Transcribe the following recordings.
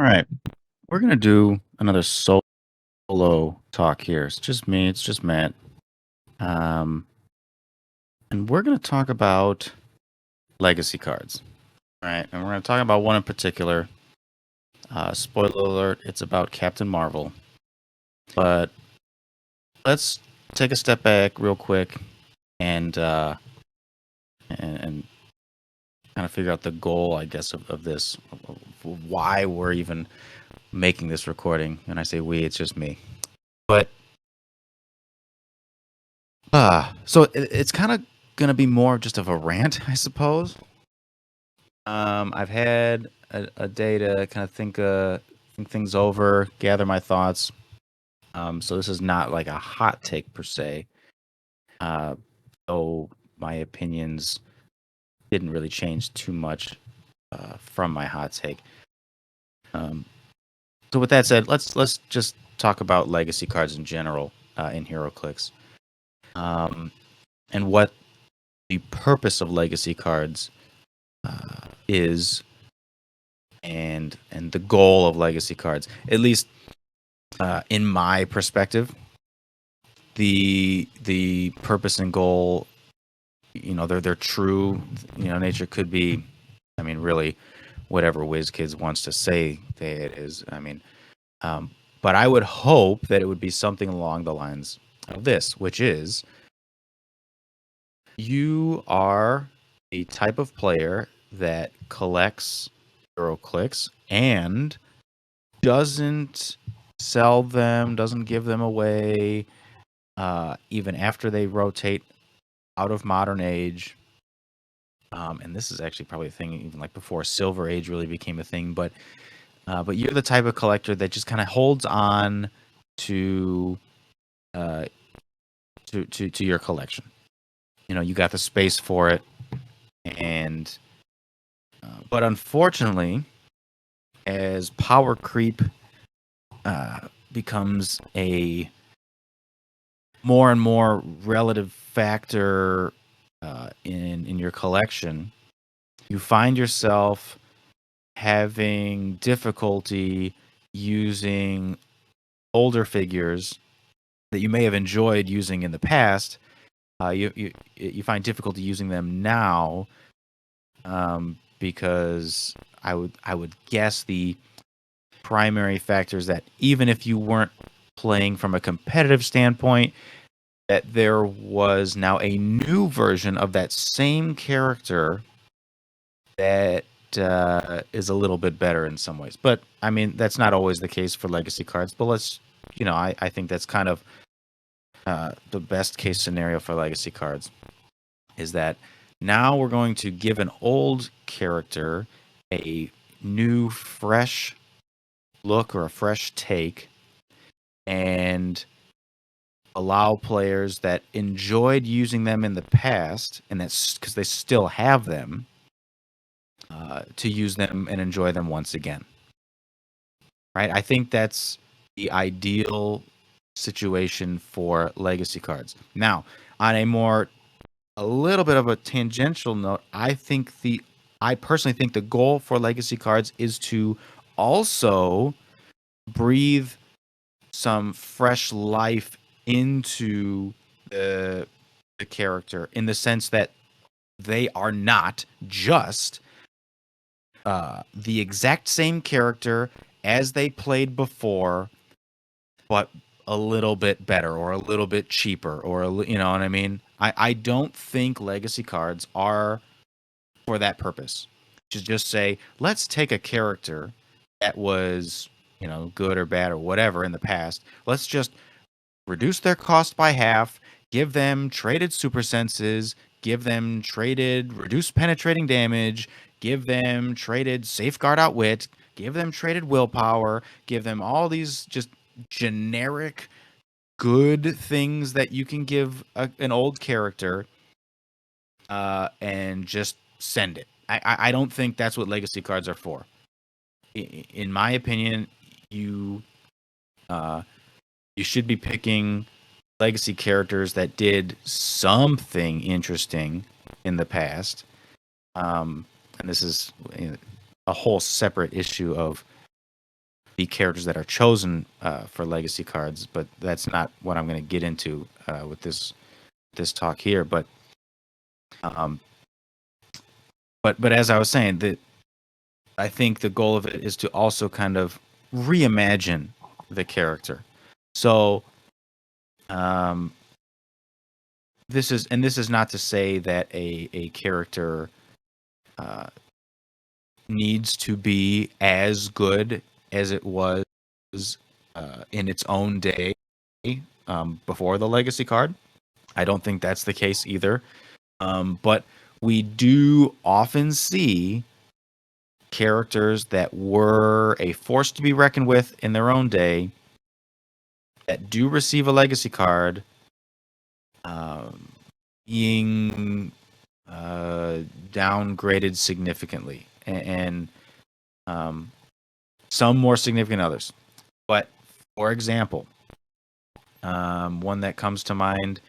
right, we're gonna do another solo talk here. It's just me. It's just Matt. Um, and we're gonna talk about legacy cards. All right, and we're gonna talk about one in particular. Spoiler alert: it's about Captain Marvel. But let's take a step back real quick and and kind of figure out the goal, I guess, of this. Why we're even making this recording. And I say we, it's just me. But so it's kind of gonna be more just of a rant, I suppose. I've had a day to kind of think things over, gather my thoughts. So this is not like a hot take per se. Uh, though my opinions didn't really change too much from my hot take. Um, so with that said, let's just talk about legacy cards in general in HeroClix, and what the purpose of legacy cards is, and the goal of legacy cards, at least in my perspective. The purpose and goal, they're true. Nature could be, I mean, really, whatever WizKids wants to say that it is. I mean, but I would hope that it would be something along the lines of this, which is you are a type of player that collects HeroClix and doesn't sell them, doesn't give them away, even after they rotate out of Modern Age. And this is actually probably a thing even like before Silver Age really became a thing. But you're the type of collector that just kind of holds on to, uh, to your collection. You got the space for it, and but unfortunately, as power creep becomes a more and more relative factor in your collection, you find yourself having difficulty using older figures that you may have enjoyed using in the past. You find difficulty using them now, because I would guess the primary factors that even if you weren't playing from a competitive standpoint, that there was now a new version of that same character that is a little bit better in some ways. But I mean, that's not always the case for legacy cards. But I think that's kind of the best case scenario for legacy cards, is that now we're going to give an old character a new, fresh look or a fresh take, and allow players that enjoyed using them in the past, and that's because they still have them, to use them and enjoy them once again. Right? I think that's the ideal situation for legacy cards. Now, on a little bit of a tangential note, I personally think the goal for legacy cards is to also breathe some fresh life into the character, in the sense that they are not just the exact same character as they played before, but a little bit better or a little bit cheaper, or you know what I mean? I don't think legacy cards are for that purpose. To just say, let's take a character that was, good or bad or whatever in the past. Let's just reduce their cost by half, give them traded super senses, give them traded reduced penetrating damage, give them traded safeguard outwit, give them traded willpower, give them all these just generic good things that you can give an old character, and just send it. I don't think that's what legacy cards are for. In my opinion, you you should be picking legacy characters that did something interesting in the past. And this is a whole separate issue of the characters that are chosen for legacy cards, but that's not what I'm going to get into with this talk here. Um, but as I was saying, that I think the goal of it is to also kind of reimagine the character. So um, this is not to say that a character uh, needs to be as good as it was in its own day before the legacy card. I don't think that's the case either. But we do often see characters that were a force to be reckoned with in their own day that do receive a legacy card um, being downgraded significantly, and some more significant others. But for example, one that comes to mind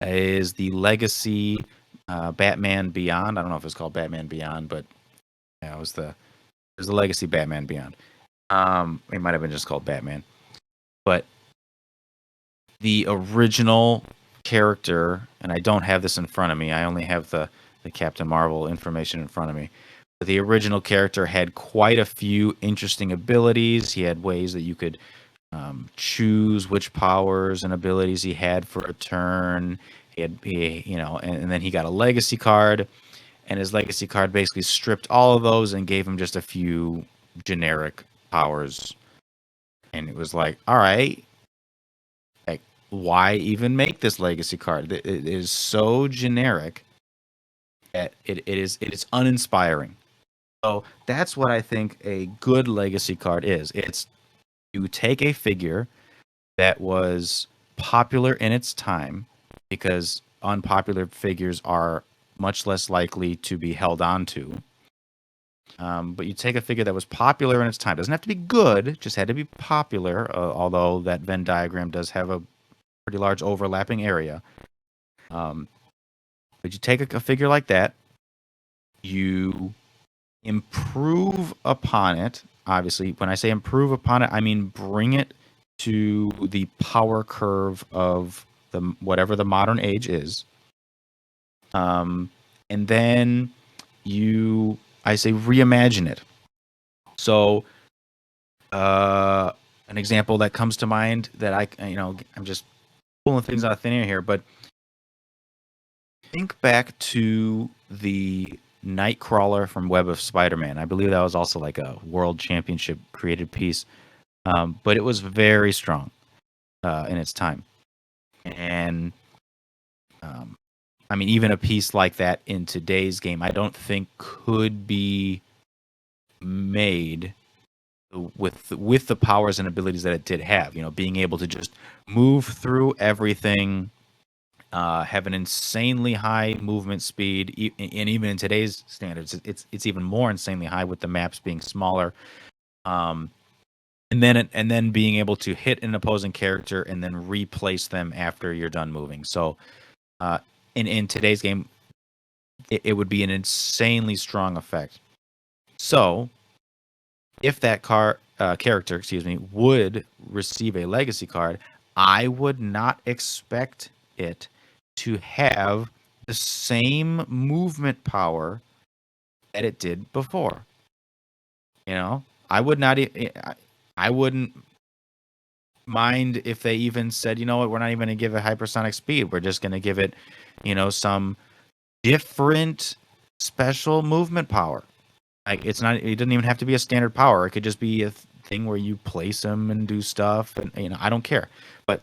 is the Legacy Batman Beyond. I don't know if it's called Batman Beyond, but yeah, it was the Legacy Batman Beyond. It might have been just called Batman, but the original character, and I don't have this in front of me. I only have the Captain Marvel information in front of me. But the original character had quite a few interesting abilities. He had ways that you could choose which powers and abilities he had for a turn. And then he got a legacy card, and his legacy card basically stripped all of those and gave him just a few generic powers. And it was like, all right, like, why even make this legacy card? It is so generic that it is uninspiring. So that's what I think a good legacy card is. It's you take a figure that was popular in its time, because unpopular figures are much less likely to be held on to. But you take a figure that was popular in its time. Doesn't have to be good, just had to be popular, although that Venn diagram does have a pretty large overlapping area. But you take a figure like that, you improve upon it. Obviously, when I say improve upon it, I mean bring it to the power curve of the whatever the modern age is. And then I say reimagine it. So an example that comes to mind that I'm just pulling things out of thin air here, but think back to the Nightcrawler from Web of Spider-Man. I believe that was also like a World Championship created piece, but it was very strong in its time. And I mean, even a piece like that in today's game, I don't think could be made with the powers and abilities that it did have. Being able to just move through everything, have an insanely high movement speed, and even in today's standards, it's even more insanely high with the maps being smaller. And then being able to hit an opposing character and then replace them after you're done moving. So in today's game, it would be an insanely strong effect. So if that character, would receive a legacy card, I would not expect it to have the same movement power that it did before. I would not. I wouldn't mind if they even said, you know what, we're not even going to give it hypersonic speed. We're just going to give it, some different special movement power. Like it's not. It doesn't even have to be a standard power. It could just be a thing where you place them and do stuff, and I don't care. But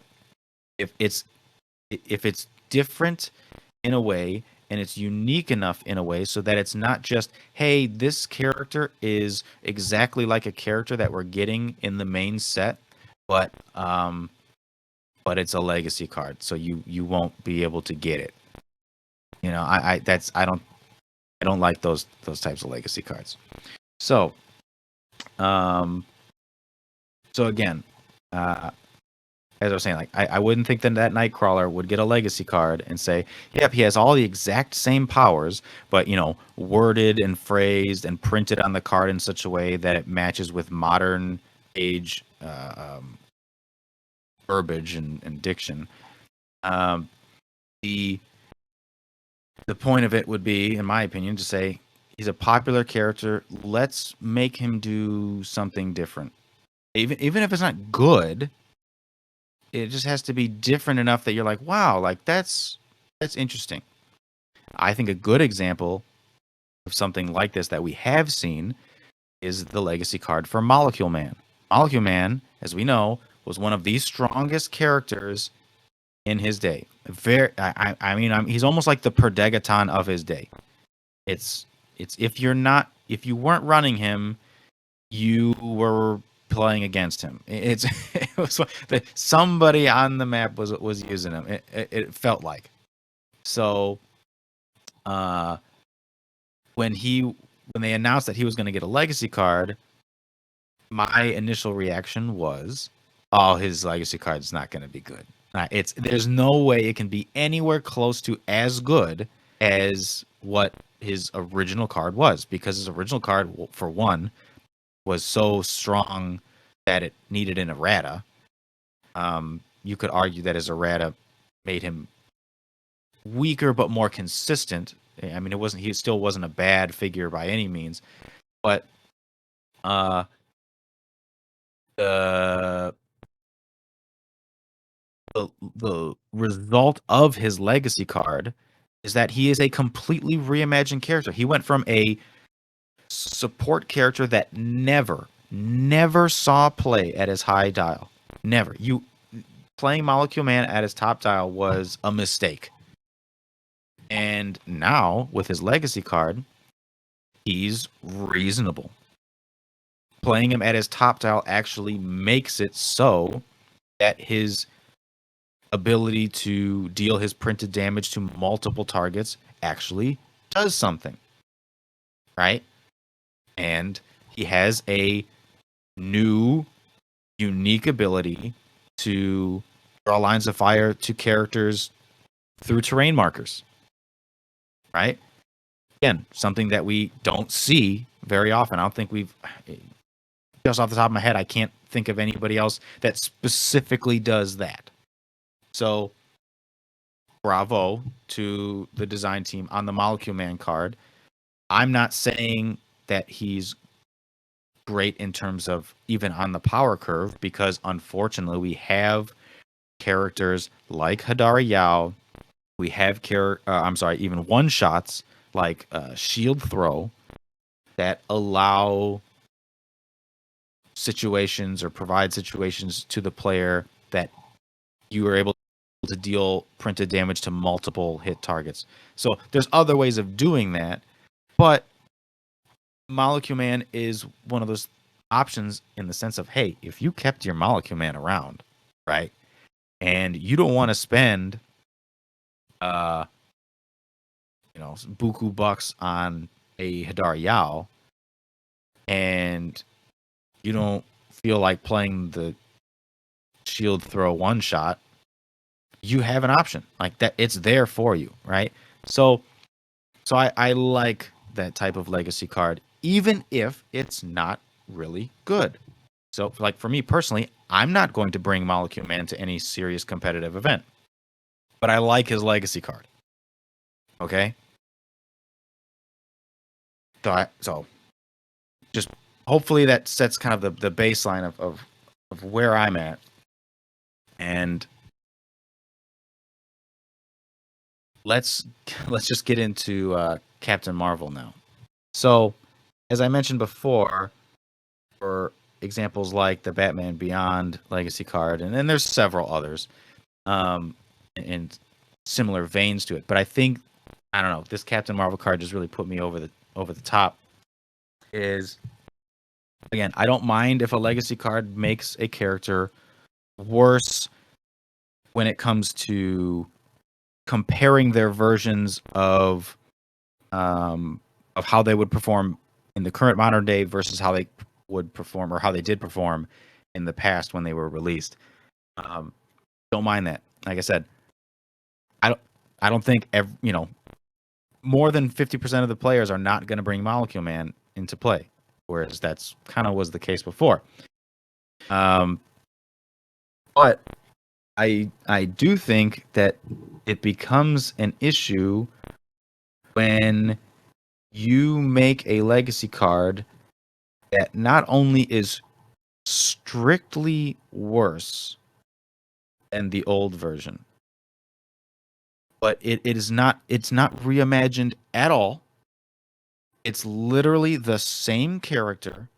if it's different in a way, and it's unique enough in a way so that it's not just, hey, this character is exactly like a character that we're getting in the main set, but it's a legacy card, so you won't be able to get it. I don't like those types of legacy cards. So again, as I was saying, like I wouldn't think that Nightcrawler would get a legacy card and say, yep, he has all the exact same powers, but worded and phrased and printed on the card in such a way that it matches with modern age verbiage and diction. Um, the point of it would be, in my opinion, to say he's a popular character. Let's make him do something different. Even if it's not good, it just has to be different enough that you're like, wow, like that's interesting. I think a good example of something like this that we have seen is the legacy card for Molecule Man. Molecule Man, as we know, was one of the strongest characters in his day. He's almost like the Perdegaton of his day. It's if you weren't running him, you were playing against him. It was somebody on the map was using him. It felt like. So, when they announced that he was going to get a legacy card, my initial reaction was, "Oh, his legacy card is not going to be good. There's no way it can be anywhere close to as good as what his original card was, because his original card, for one, was so strong that it needed an errata. You could argue that his errata made him weaker but more consistent. I mean, he still wasn't a bad figure by any means, but the result of his legacy card is that he is a completely reimagined character. He went from a support character that never saw play at his high dial. Never. Playing Molecule Man at his top dial was a mistake. And now, with his legacy card, he's reasonable. Playing him at his top dial actually makes it so that his ability to deal his printed damage to multiple targets actually does something. Right? And he has a new, unique ability to draw lines of fire to characters through terrain markers. Right? Again, something that we don't see very often. I don't think just off the top of my head, I can't think of anybody else that specifically does that. So, bravo to the design team on the Molecule Man card. I'm not saying that he's great in terms of even on the power curve, because unfortunately we have characters like Hadari Yao. We have even one shots like Shield Throw that allow situations or provide situations to the player that you are able to deal printed damage to multiple hit targets. So there's other ways of doing that, but Molecule Man is one of those options in the sense of, hey, if you kept your Molecule Man around, right, and you don't want to spend buku bucks on a Hadar Yao, and you don't feel like playing the Shield Throw one shot, you have an option like that. It's there for you, right? So I like that type of legacy card, even if it's not really good. So, like, for me personally, I'm not going to bring Molecule Man to any serious competitive event, but I like his legacy card. Okay? So just hopefully that sets kind of the baseline of where I'm at. And let's just get into Captain Marvel now. So, as I mentioned before, for examples like the Batman Beyond legacy card, and then there's several others in similar veins to it. But I think, I don't know, this Captain Marvel card just really put me over the top. Is, again, I don't mind if a legacy card makes a character worse when it comes to comparing their versions of how they would perform in the current modern day versus how they would perform, or how they did perform in the past when they were released. Don't mind that. Like I said, I don't think more than 50% of the players are not going to bring Molecule Man into play, whereas that's kind of was the case before. Um, but I do think that it becomes an issue when you make a legacy card that not only is strictly worse than the old version, but it is not, it's not reimagined at all. It's literally the same character,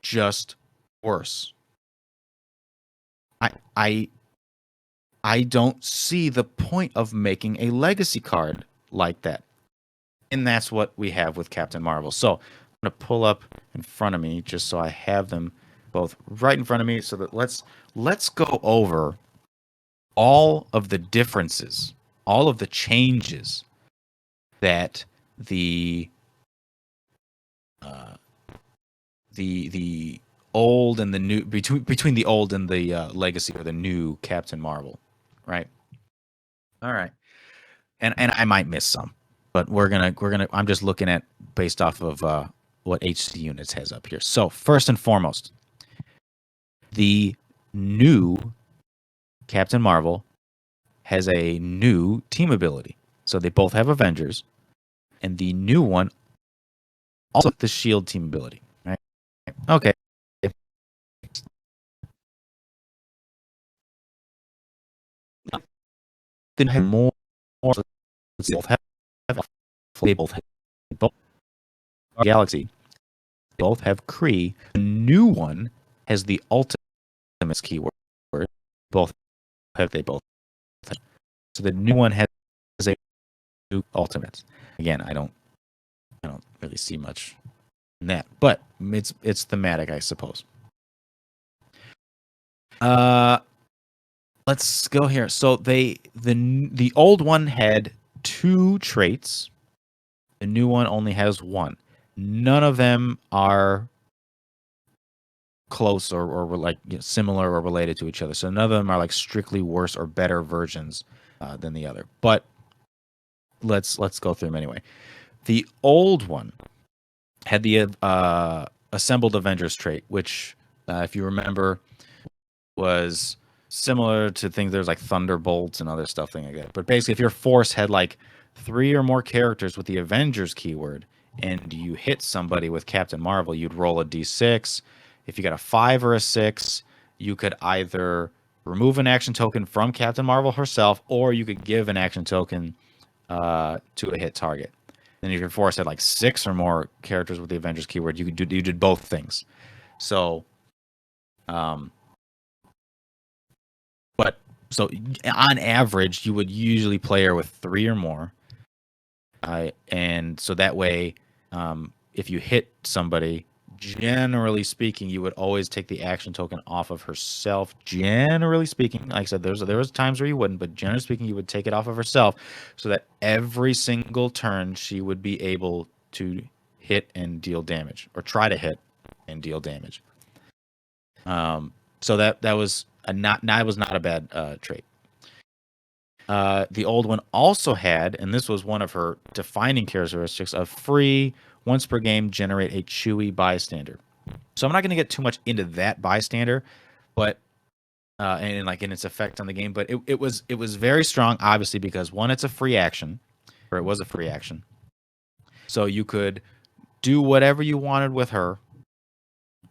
just worse. I I I don't see the point of making a legacy card like that. And that's what we have with Captain Marvel. So I'm going to pull up in front of me just so I have them both right in front of me so that let's go over all of the differences, all of the changes that the uh, the old and the new, between the old and the legacy or the new Captain Marvel, right? All right. And I might miss some, but we're gonna. I'm just looking at based off of what HC Units has up here. So first and foremost, the new Captain Marvel has a new team ability. So they both have Avengers, and the new one also the Shield team ability. Right? Okay. Then have more. Let's both have. They both have both Galaxy. They both have Kree. The new one has the Ultimates keyword. Both have they both. So the new one has a new Ultimates. Again, I don't really see much in that, but it's thematic, I suppose. Uh, let's go here. So the old one had 2 traits. The new one only has 1. None of them are close or like, you know, similar or related to each other. So none of them are like strictly worse or better versions than the other. But let's go through them anyway. The old one had the assembled Avengers trait, which, if you remember, was similar to things. There's like Thunderbolts and other stuff like that. But basically, if your force had like 3 or more characters with the Avengers keyword, and you hit somebody with Captain Marvel, you'd roll a d6. If you got a 5 or a 6, you could either remove an action token from Captain Marvel herself, or you could give an action token to a hit target. Then if your force had like 6 or more characters with the Avengers keyword, you did both things. So, um, but so on average, you would usually play her with 3 or more, and so that way, if you hit somebody, generally speaking, you would always take the action token off of herself. Generally speaking, like I said, there was times where you wouldn't, but generally speaking, you would take it off of herself, so that every single turn she would be able to hit and deal damage, or try to hit and deal damage. So that was not a bad trait. The old one also had, and this was one of her defining characteristics, of free, once per game, generate a Chewy bystander. So I'm not going to get too much into that bystander, but and like in its effect on the game, but it was very strong, obviously, because one, it's a free action, or it was a free action, so you could do whatever you wanted with her.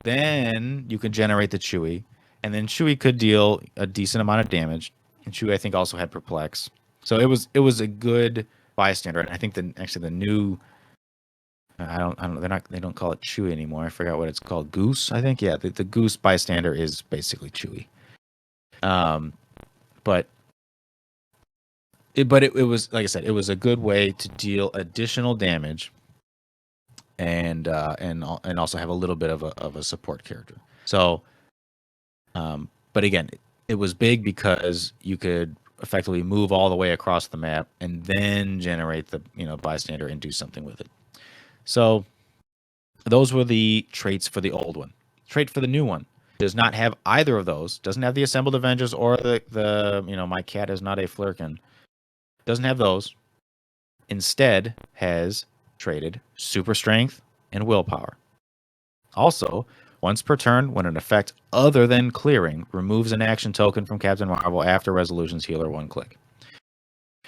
Then you could generate the Chewy, and then Chewy could deal a decent amount of damage. And Chewy, I think, also had Perplex, so it was a good bystander. And I think the new, they don't call it Chewy anymore. I forgot what it's called. Goose, I think. Yeah, the Goose bystander is basically Chewy. But it was, like I said, it was a good way to deal additional damage, and also have a little bit of a support character. So, but again, it was big because you could effectively move all the way across the map and then generate the bystander and do something with it. So those were the traits for the old one. Trait for the new one does not have either of those. Doesn't have the assembled Avengers or the my cat is not a Flurkin. Doesn't have those. Instead, has traded super strength and willpower. Also, Once per turn, when an effect other than clearing removes an action token from Captain Marvel after resolutions, healer 1 click.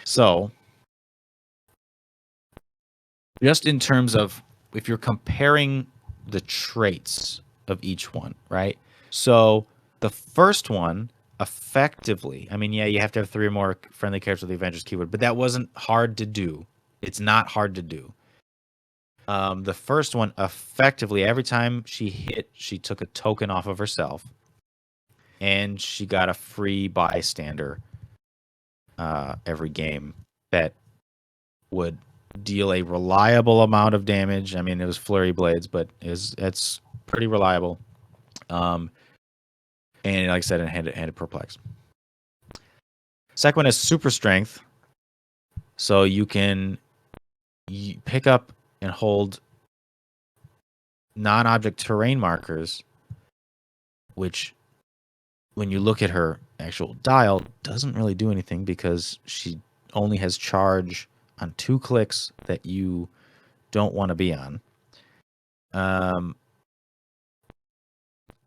So, just in terms of if you're comparing the traits of each one, right? So, the first one effectively, I mean, yeah, you have to have 3 or more friendly characters with the Avengers keyword, but that wasn't hard to do. It's not hard to do. The first one effectively, every time she hit, she took a token off of herself, and she got a free bystander every game that would deal a reliable amount of damage. I mean, it was flurry blades, but it's pretty reliable. And like I said, it handed perplex. Second one is super strength, so you can pick up and hold non-object terrain markers, which, when you look at her actual dial, doesn't really do anything because she only has charge on 2 clicks that you don't want to be on.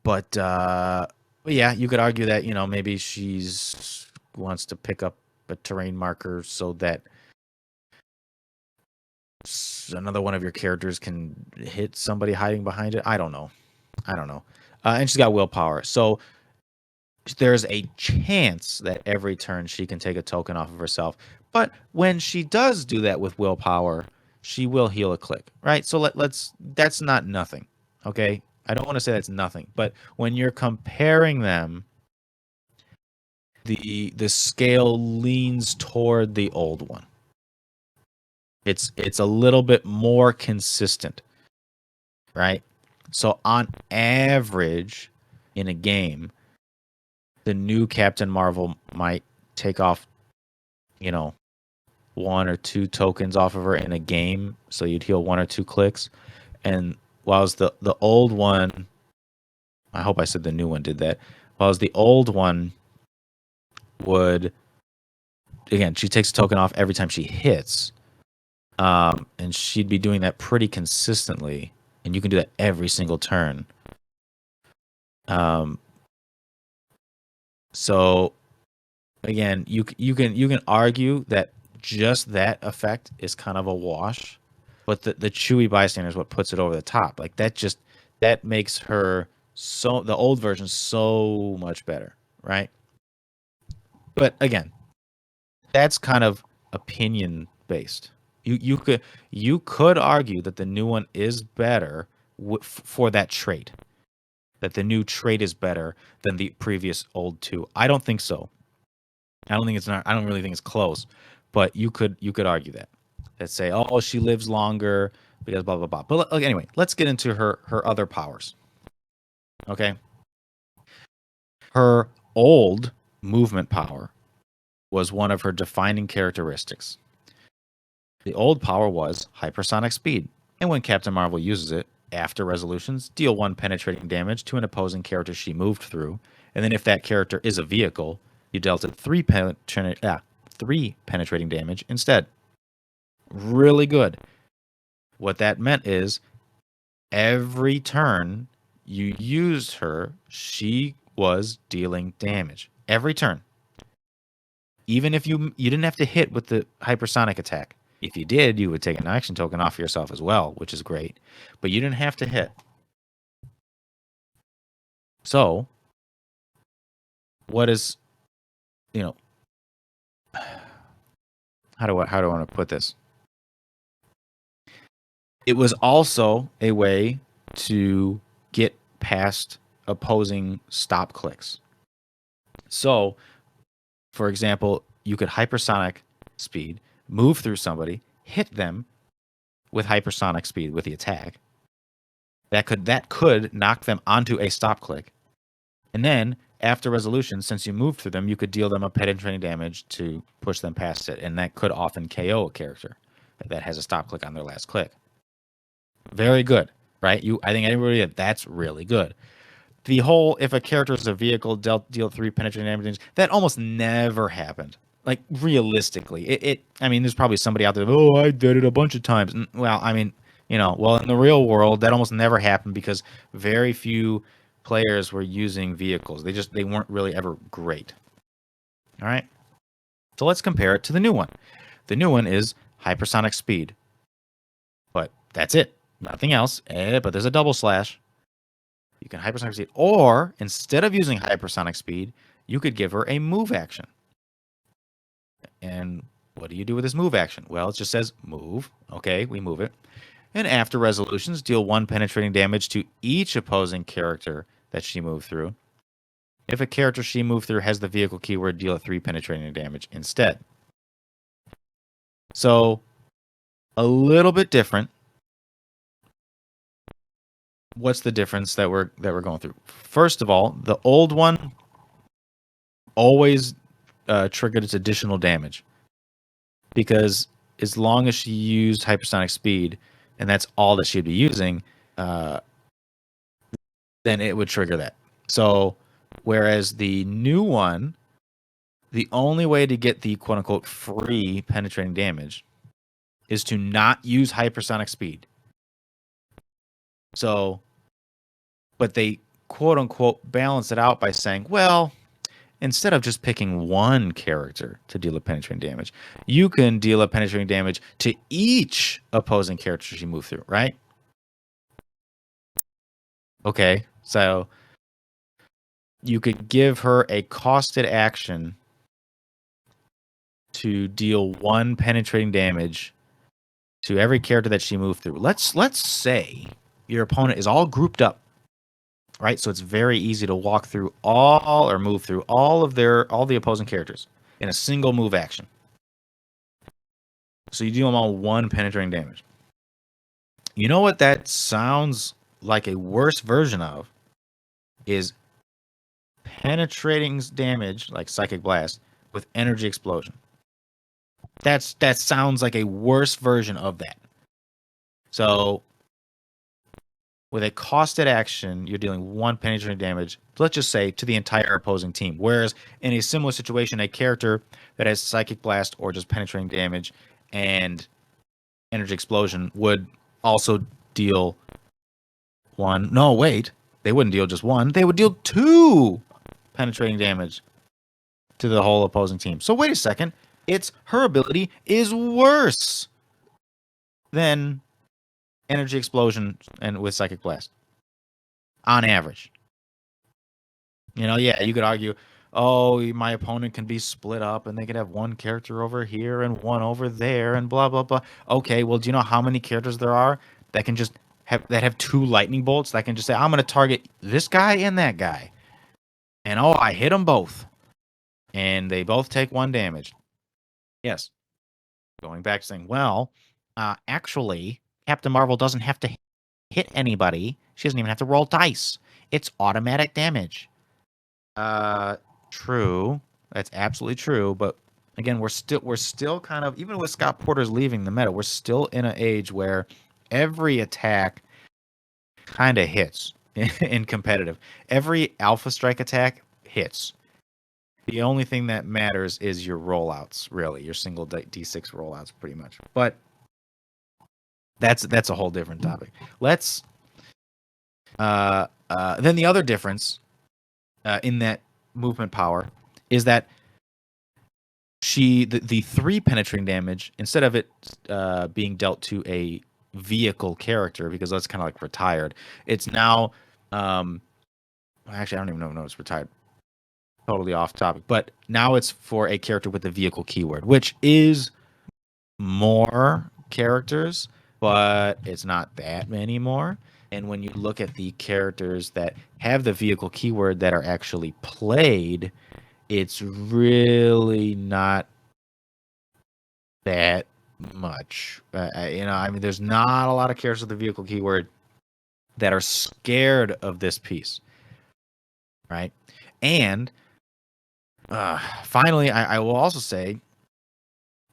But yeah, you could argue that, maybe she's wants to pick up a terrain marker so that another one of your characters can hit somebody hiding behind it. I don't know. And she's got willpower. So there's a chance that every turn she can take a token off of herself. But when she does do that with willpower, she will heal a click, right? So that's not nothing, okay? I don't want to say that's nothing, but when you're comparing them, the scale leans toward the old one. It's a little bit more consistent, right? So on average, in a game, the new Captain Marvel might take off, 1 or 2 tokens off of her in a game, so you'd heal 1 or 2 clicks. And whilst the old one, I hope I said the new one did that, whilst the old one would, again, she takes a token off every time she hits, and she'd be doing that pretty consistently, and you can do that every single turn. So again, you can argue that just that effect is kind of a wash, but the Chewy bystander is what puts it over the top. Like that makes her the old version so much better, right? But again, that's kind of opinion based. You could argue that the new one is better for that trait. That the new trait is better than the previous old 2. I don't think so. I don't really think it's close, but you could argue that. Let's say, oh, she lives longer because blah blah blah. But anyway, let's get into her other powers. Okay. Her old movement power was one of her defining characteristics. The old power was hypersonic speed, and when Captain Marvel uses it, after resolutions, deal 1 penetrating damage to an opposing character she moved through, and then if that character is a vehicle, you dealt it 3 penetrating damage instead. Really good. What that meant is every turn you used her, she was dealing damage. Every turn. Even if you didn't have to hit with the hypersonic attack. If you did, you would take an action token off yourself as well, which is great. But you didn't have to hit. So, what is, how do I want to put this? It was also a way to get past opposing stop clicks. So, for example, you could hypersonic speed, move through somebody, hit them with hypersonic speed with the attack. That could knock them onto a stop click. And then after resolution, since you moved through them, you could deal them a penetrating damage to push them past it. And that could often KO a character that has a stop click on their last click. Very good, right? I think everybody, that's really good. The whole, if a character is a vehicle, deal 3 penetrating damage, that almost never happened. Like, realistically. I mean, there's probably somebody out there, oh, I did it a bunch of times. Well, I mean, Well, in the real world, that almost never happened because very few players were using vehicles. They weren't really ever great. All right. So let's compare it to the new one. The new one is hypersonic speed, but that's it. Nothing else. But there's a double slash. You can hypersonic speed, or instead of using hypersonic speed, you could give her a move action. And what do you do with this move action? Well, it just says move. Okay, we move it. And after resolutions, deal 1 penetrating damage to each opposing character that she moved through. If a character she moved through has the vehicle keyword, deal 3 penetrating damage instead. So, a little bit different. What's the difference that we're going through? First of all, the old one always triggered its additional damage, because as long as she used hypersonic speed, and that's all that she'd be using, then it would trigger that. So, whereas the new one, the only way to get the quote-unquote free penetrating damage is to not use hypersonic speed. So, but they quote-unquote balance it out by saying, well, instead of just picking one character to deal a penetrating damage, you can deal a penetrating damage to each opposing character you move through, right? Okay, so you could give her a costed action to deal 1 penetrating damage to every character that she moved through. Let's say your opponent is all grouped up, right? So it's very easy to walk through or move through all the opposing characters in a single move action. So you deal them all 1 penetrating damage. You know what that sounds like a worse version of is penetrating damage, like Psychic Blast, with Energy Explosion. That sounds like a worse version of that. So with a costed action, you're dealing 1 penetrating damage, let's just say, to the entire opposing team. Whereas in a similar situation, a character that has Psychic Blast or just penetrating damage and Energy Explosion would also deal 1. No, wait. They wouldn't deal just 1. They would deal 2 penetrating damage to the whole opposing team. So wait a second. Her ability is worse than Energy Explosion and with Psychic Blast on average. Yeah, you could argue, oh, my opponent can be split up and they could have 1 character over here and 1 over there and blah blah blah. Okay, well, do you know how many characters there are that can just have 2 lightning bolts that can just say, I'm going to target this guy and that guy, and I hit them both, and they both take 1 damage. Yes. Going back saying, well, actually, Captain Marvel doesn't have to hit anybody. She doesn't even have to roll dice. It's automatic damage. True. That's absolutely true. But again, we're still kind of, even with Scott Porter's leaving the meta, we're still in an age where every attack kind of hits in competitive. Every Alpha Strike attack hits. The only thing that matters is your rollouts, really, your single D6 rollouts, pretty much. But that's a whole different topic. Let's then the other difference in that movement power is that the 3 penetrating damage, instead of it being dealt to a vehicle character, because that's kind of like retired, it's now actually I don't even know if it's retired. Totally off topic, but now it's for a character with the vehicle keyword, which is more characters, but it's not that many more. And when you look at the characters that have the vehicle keyword that are actually played, it's really not that much. There's not a lot of characters with the vehicle keyword that are scared of this piece, right? And finally, I will also say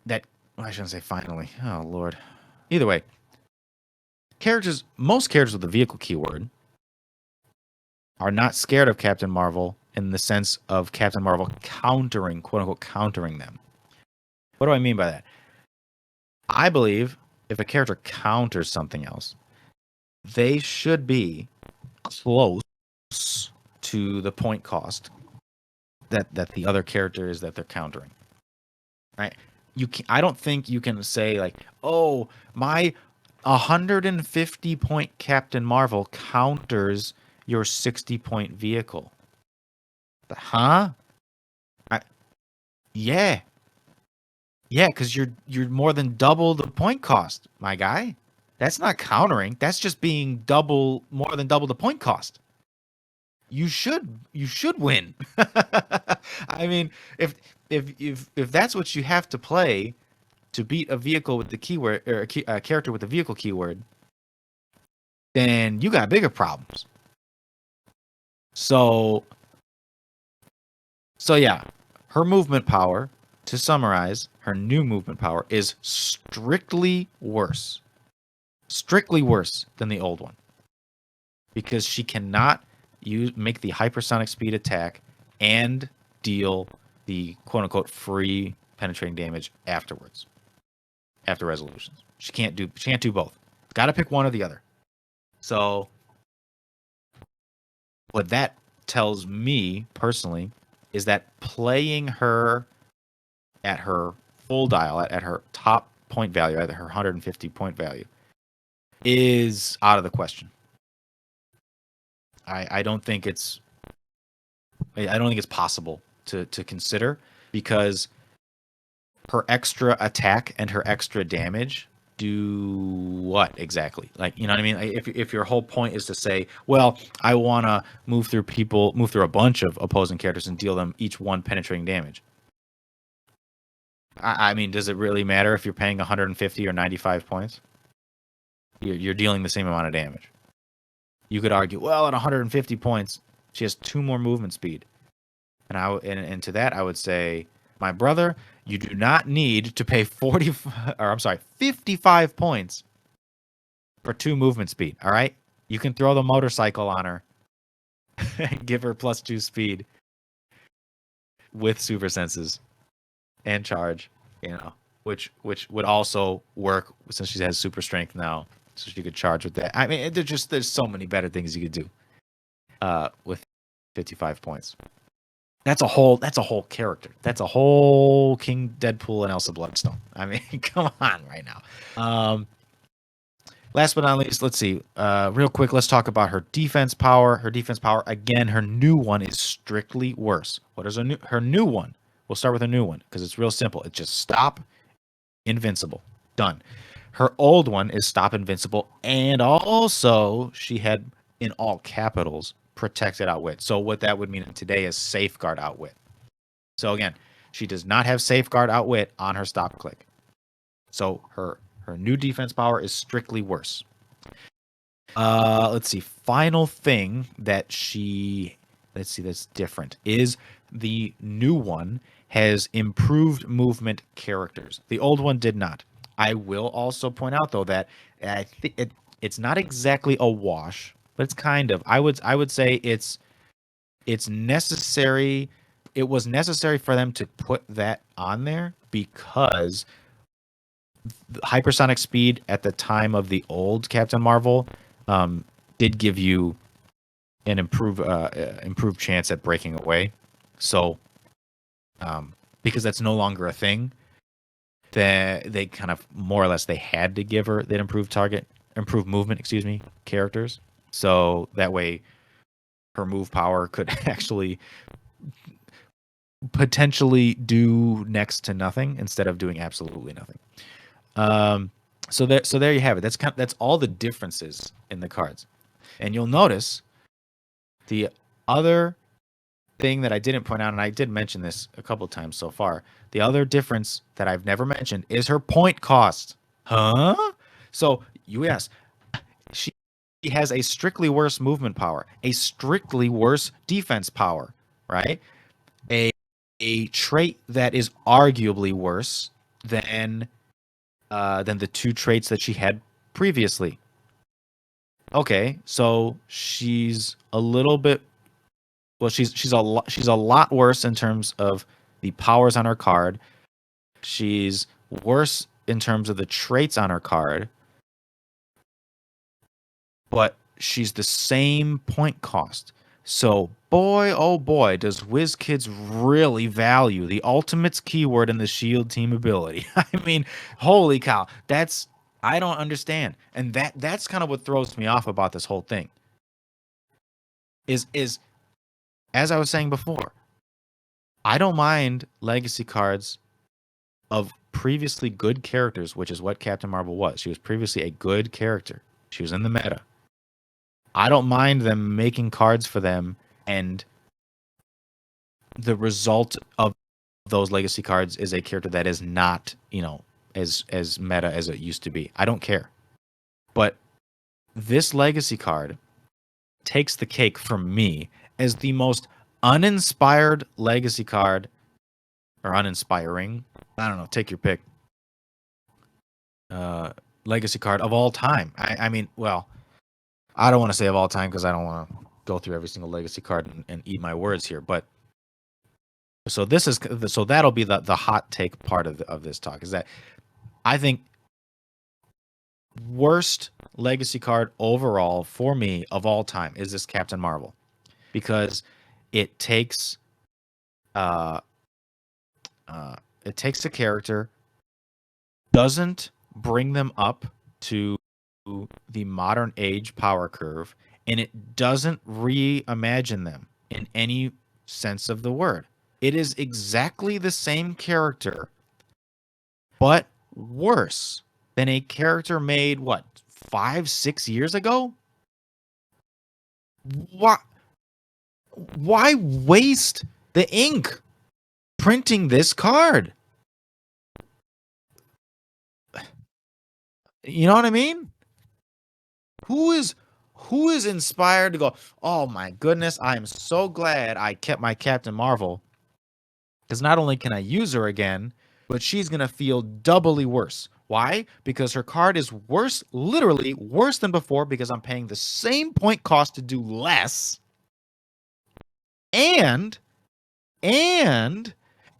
that, well, I shouldn't say finally. Oh, Lord. Either way, most characters with the vehicle keyword are not scared of Captain Marvel in the sense of Captain Marvel countering, quote unquote, countering them. What do I mean by that? I believe if a character counters something else, they should be close to the point cost that the other character is that they're countering. Right? I don't think you can say like, oh, my 150 point Captain Marvel counters your 60 point vehicle. Huh? Yeah. Yeah, because you're more than double the point cost, my guy. That's not countering. That's just being more than double the point cost. You should win. I mean, if that's what you have to play to beat a vehicle with the keyword or a character with the vehicle keyword, then you got bigger problems. So yeah, her movement power, to summarize, her new movement power is strictly worse than the old one, because she cannot make the hypersonic speed attack and deal the quote unquote free penetrating damage afterwards, after resolutions. She can't do both. Got to pick one or the other. So what that tells me personally is that playing her at her full dial, at her top point value, at her 150 point value, is out of the question. I don't think it's possible to consider, because her extra attack and her extra damage do what exactly? Like, you know what I mean? Like, if your whole point is to say, well, I want to move through a bunch of opposing characters and deal them each one penetrating damage. I mean, does it really matter if you're paying 150 or 95 points? You're dealing the same amount of damage. You could argue, well, at 150 points, she has 2 more movement speed. And to that, I would say, my brother, you do not need to pay 55 points for 2 movement speed. All right, you can throw the motorcycle on her and give her +2 speed with super senses and charge. You know, which would also work since she has super strength now, so she could charge with that. I mean, there's so many better things you could do with 55 points. That's a whole character. That's a whole King Deadpool and Elsa Bloodstone. I mean, come on right now. Last but not least, let's see. Real quick, let's talk about her defense power. Her defense power, again, her new one is strictly worse. What is her new one? We'll start with a new one because it's real simple. It's just stop, invincible. Done. Her old one is stop, invincible, and also she had, in all capitals, protected outwit. So what that would mean today is safeguard outwit. So again, she does not have safeguard outwit on her stop click. So her new defense power is strictly worse. Let's see. Final thing that that's different is the new one has improved movement characters. The old one did not. I will also point out though that I think it's not exactly a wash, but it's kind of. I would say it's necessary. It was necessary for them to put that on there because the hypersonic speed at the time of the old Captain Marvel did give you an improved chance at breaking away. So because that's no longer a thing, that they kind of more or less they had to give her that improved movement, characters. So that way her move power could actually potentially do next to nothing instead of doing absolutely nothing. So there you have it. That's all the differences in the cards. And you'll notice the other thing that I didn't point out, and I did mention this a couple of times so far, the other difference that I've never mentioned is her point cost. Huh? So you ask, she has a strictly worse movement power, a strictly worse defense power, right? A trait that is arguably worse than the 2 traits that she had previously. Okay, so she's a little bit. Well, she's a lot worse in terms of the powers on her card. She's worse in terms of the traits on her card, but she's the same point cost. So, boy, oh boy, does WizKids really value the ultimate's keyword and the shield team ability. I mean, holy cow, I don't understand. And that's kind of what throws me off about this whole thing. Is as I was saying before, I don't mind legacy cards of previously good characters, which is what Captain Marvel was. She was previously a good character. She was in the meta. I don't mind them making cards for them, and the result of those legacy cards is a character that is not, as meta as it used to be. I don't care. But this legacy card takes the cake from me as the most uninspired legacy card, or uninspiring, I don't know, take your pick, legacy card of all time. I mean, well, I don't want to say of all time because I don't want to go through every single legacy card and eat my words here. But so that'll be the hot take part of this talk, is that I think worst legacy card overall for me of all time is this Captain Marvel, because it takes a character, doesn't bring them up to the modern age power curve, and it doesn't reimagine them in any sense of the word. It is exactly the same character, but worse than a character made, 5-6 years ago? Why waste the ink printing this card? You know what I mean? Who is inspired to go, oh my goodness, I am so glad I kept my Captain Marvel, because not only can I use her again, but she's going to feel doubly worse. Why? Because her card is worse, literally worse than before, because I'm paying the same point cost to do less. And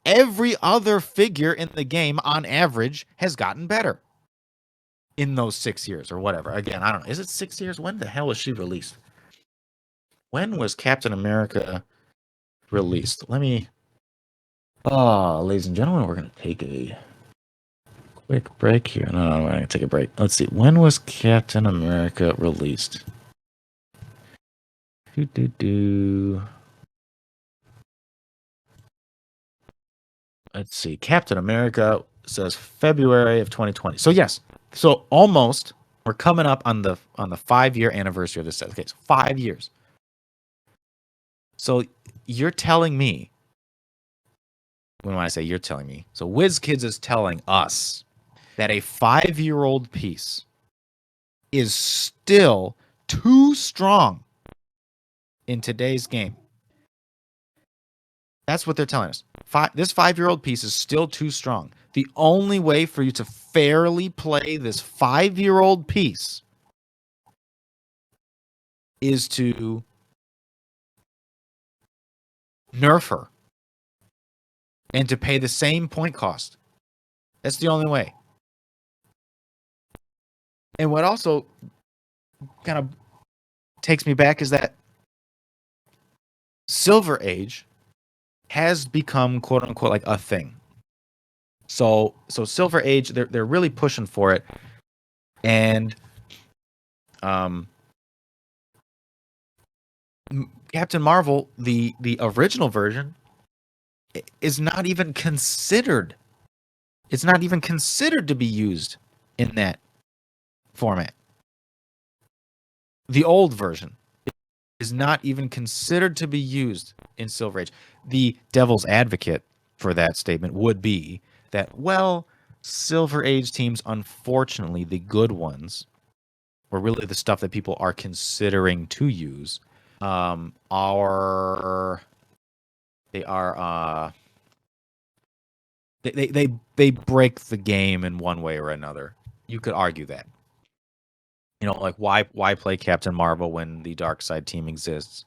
every other figure in the game on average has gotten better in those 6 years or whatever. Again, I don't know. Is it 6 years? When the hell was she released? When was Captain America released? Ladies and gentlemen, we're going to take a quick break here. No, we're going to take a break. Let's see. When was Captain America released? Let's see. Captain America says February of 2020. So yes. So almost, we're coming up on the 5-year anniversary of this set. Okay, so 5 years. So you're telling me, when I say you're telling me, so WizKids is telling us that a 5-year-old piece is still too strong in today's game. That's what they're telling us. This 5-year-old piece is still too strong. The only way for you to fairly play this 5-year-old piece is to nerf her and to pay the same point cost. That's the only way. And what also kind of takes me back is that Silver Age has become, quote unquote, like a thing. So Silver Age, they're really pushing for it. And Captain Marvel, the original version, is not even considered. It's not even considered to be used in that format. The old version is not even considered to be used in Silver Age. The devil's advocate for that statement would be that, well, Silver Age teams, unfortunately, the good ones, or really the stuff that people are considering to use, they break the game in one way or another. You could argue that. Like why play Captain Marvel when the Dark Side team exists?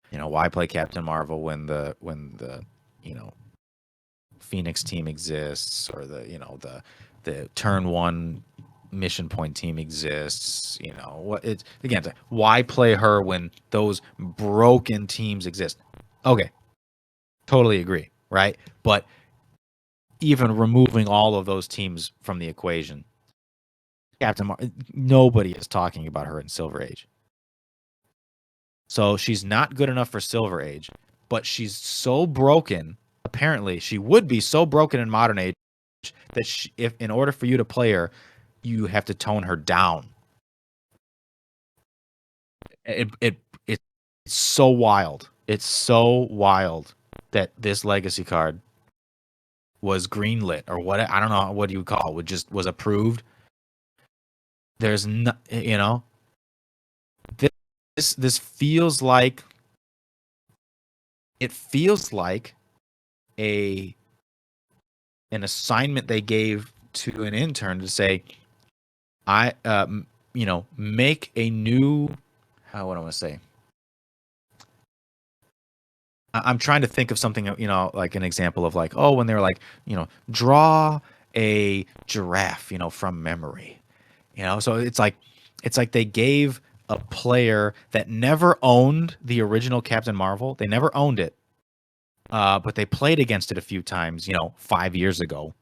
Why play Captain Marvel when the Phoenix team exists, or the the turn one mission point team exists. You know what? It's again, why play her when those broken teams exist? Okay, totally agree, right? But even removing all of those teams from the equation, nobody is talking about her in Silver Age. So she's not good enough for Silver Age, but she's so broken. Apparently, she would be so broken in Modern Age that if in order for you to play her, you have to tone her down. It's so wild. It's so wild that this legacy card was greenlit or what, I don't know what you would call it, was approved. There's no, you know, this feels like an assignment they gave to an intern to say, make a new, what do I want to say? I'm trying to think of something, like an example of like, when they were like, draw a giraffe, from memory, so it's like they gave a player that never owned the original Captain Marvel. They never owned it. But they played against it a few times, 5 years ago.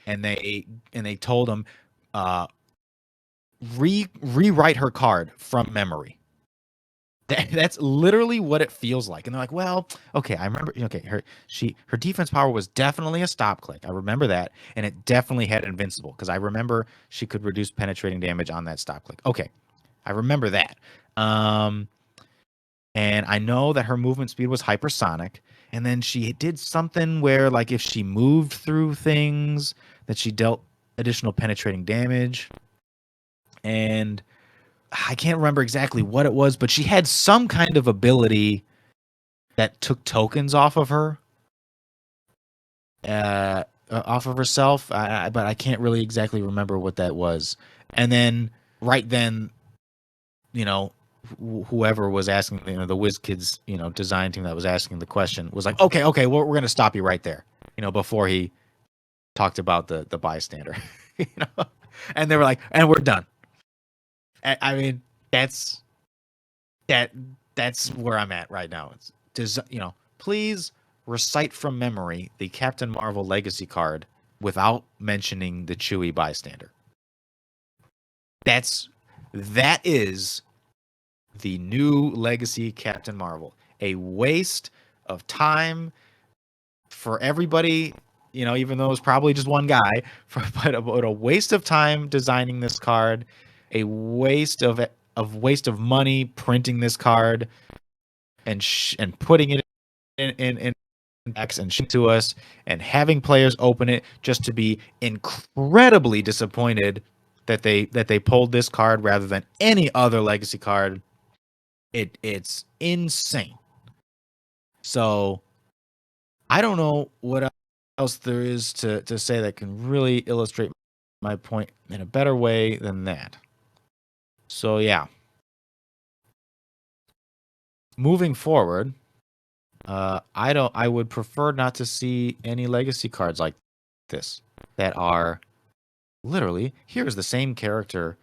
And they told them, rewrite her card from memory. That's literally what it feels like. And they're like, well, okay, I remember. Okay, her defense power was definitely a stop click. I remember that, and it definitely had invincible because I remember she could reduce penetrating damage on that stop click. Okay, I remember that. And I know that her movement speed was hypersonic. And then she did something where, like, if she moved through things, that she dealt additional penetrating damage. And I can't remember exactly what it was, but she had some kind of ability that took tokens off of her, off of herself. But I can't really exactly remember what that was. And then right then, whoever was asking, the WizKids, design team that was asking the question was like, okay, well, we're going to stop you right there, before he talked about the bystander, and they were like, and we're done. I mean, that's where I'm at right now. It's please recite from memory the Captain Marvel Legacy card without mentioning the Chewie bystander. That is the new Legacy Captain Marvel. A waste of time for everybody, even though it's probably just one guy, but a waste of time designing this card, a waste of money printing this card and putting it in X and ship to us, and having players open it just to be incredibly disappointed that they pulled this card rather than any other Legacy card. It's insane. So I don't know what else there is to say that can really illustrate my point in a better way than that. So yeah. Moving forward, I would prefer not to see any Legacy cards like this that are literally, here's the same character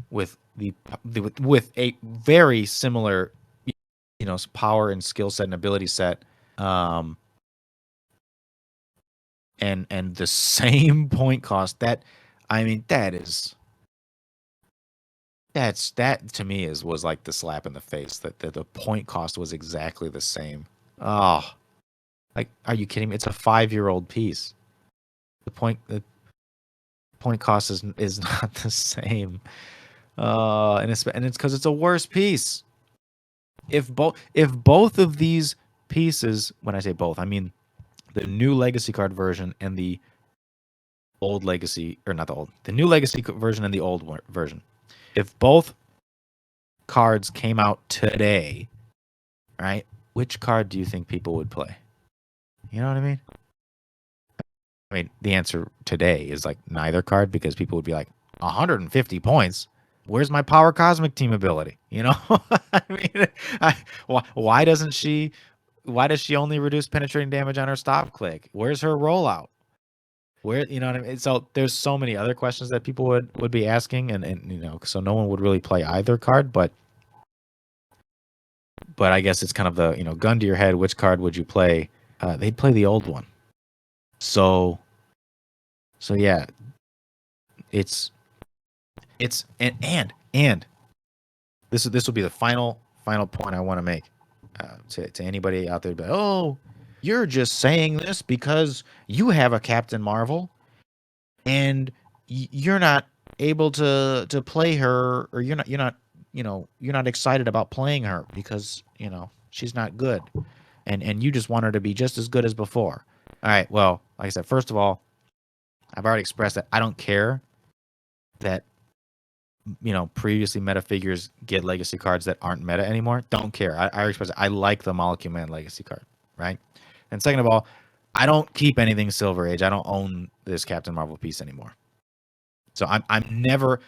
with with a very similar power and skill set and ability set, and the same point cost. That to me was like the slap in the face, that the point cost was exactly the same. Oh, like, are you kidding me? It's a 5-year-old piece. The point cost is not the same. And it's because it's a worse piece. If both of these pieces, when I say both, I mean the new Legacy card version and the old Legacy, or not the new Legacy version and the old version. If both cards came out today, right? Which card do you think people would play? You know what I mean? I mean, the answer today is like neither card, because people would be like, 150 points. Where's my Power Cosmic Team ability? I mean, why does she only reduce penetrating damage on her stop click? Where's her rollout? Where, you know what I mean? So there's so many other questions that people would be asking, and so no one would really play either card, but I guess it's kind of the, gun to your head, which card would you play? They'd play the old one. So yeah, it's and this will be the final point I want to make to anybody out there. But oh, you're just saying this because you have a Captain Marvel and you're not able to play her, or you're not excited about playing her because she's not good, and you just want her to be just as good as before. All right, well, like I said, first of all, I've already expressed that I don't care that previously meta figures get legacy cards that aren't meta anymore. Don't care. I already expressed it. I like the Molecule Man legacy card, right? And second of all, I don't keep anything Silver Age. I don't own this Captain Marvel piece anymore. So I'm never,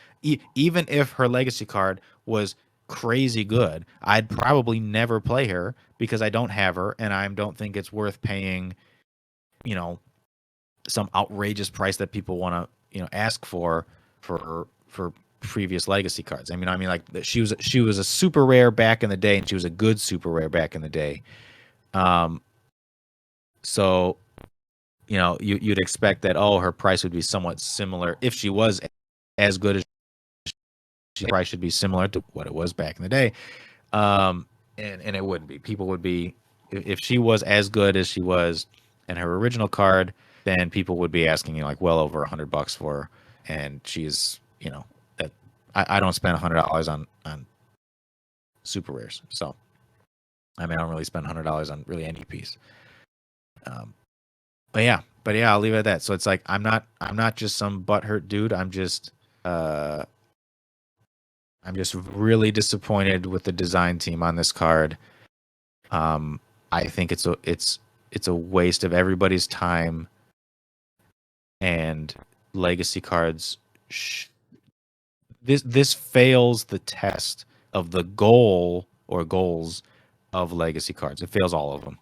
even if her legacy card was crazy good, I'd probably never play her because I don't have her, and I don't think it's worth paying, some outrageous price that people want to, ask for previous legacy cards. I mean, like she was a super rare back in the day, and she was a good super rare back in the day. So you'd expect that her price would be somewhat similar if she was as good as she price should be similar to what it was back in the day. And it wouldn't be. People would be, if she was as good as she was in her original card, then people would be asking like well over $100 for her, and she's that I don't spend $100 on super rares. So I mean, I don't really spend $100 on really any piece. But yeah, I'll leave it at that. So it's like I'm not just some butthurt dude. I'm just really disappointed with the design team on this card. I think it's a waste of everybody's time, and legacy cards. This fails the test of the goal or goals of legacy cards. It fails all of them.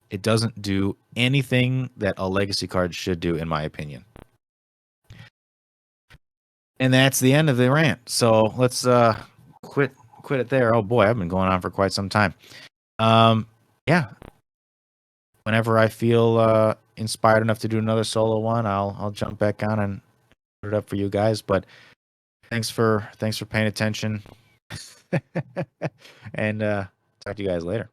It doesn't do anything that a legacy card should do, in my opinion. And that's the end of the rant. So let's quit it there. Oh boy, I've been going on for quite some time. Yeah. Whenever I feel inspired enough to do another solo one, I'll jump back on and put it up for you guys. But thanks for paying attention. And talk to you guys later.